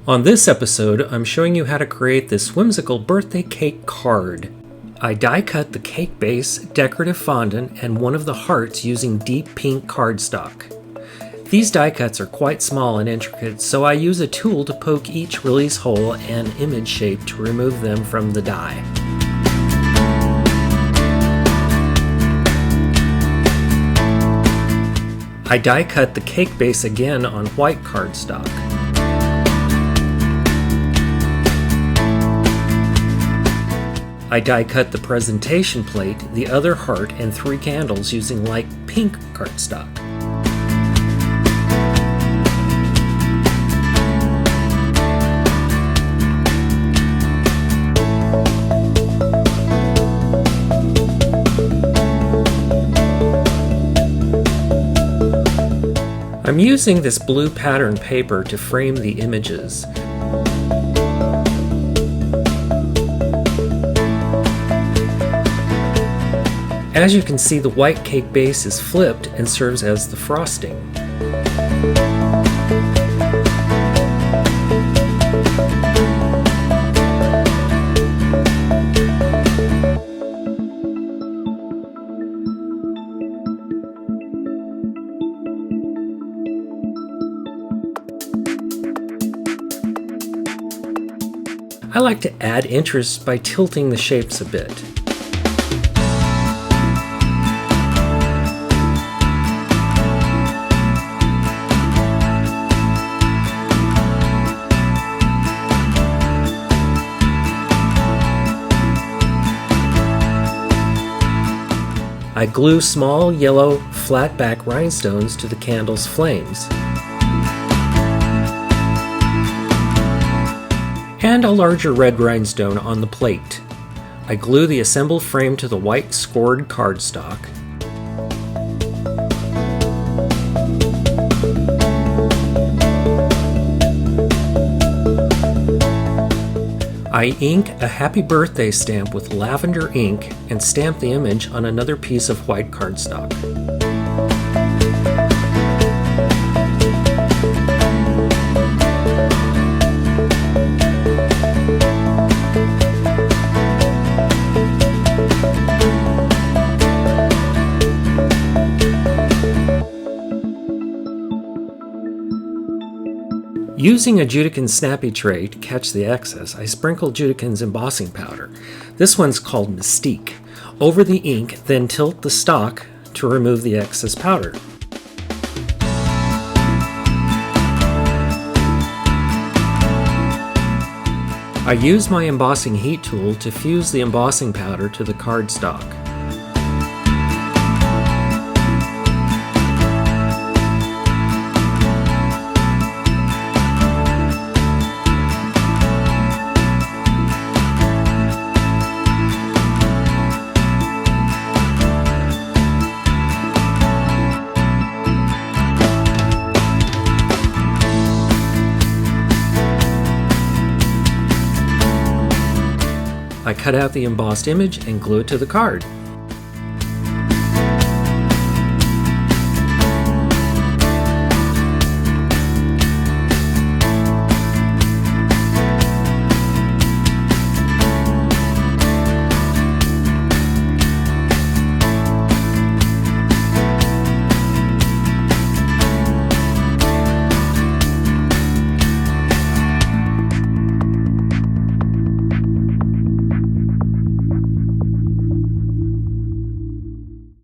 On this episode, I'm showing you how to create this whimsical birthday cake card. I die cut the cake base, decorative fondant, and one of the hearts using deep pink cardstock. These die cuts are quite small and intricate, so I use a tool to poke each release hole and image shape to remove them from the die. I die cut the cake base again on white cardstock. I die cut the presentation plate, the other heart, and 3 candles using light pink cardstock. I'm using this blue pattern paper to frame the images. As you can see, the white cake base is flipped and serves as the frosting. I like to add interest by tilting the shapes a bit. I glue small yellow flat back rhinestones to the candle's flames. And a larger red rhinestone on the plate. I glue the assembled frame to the white scored cardstock. I ink a happy birthday stamp with lavender ink and stamp the image on another piece of white cardstock. Using a Judican snappy tray to catch the excess, I sprinkle Judican's embossing powder. This one's called Mystique. Over the ink, then tilt the stock to remove the excess powder. I use my embossing heat tool to fuse the embossing powder to the cardstock. I cut out the embossed image and glue it to the card.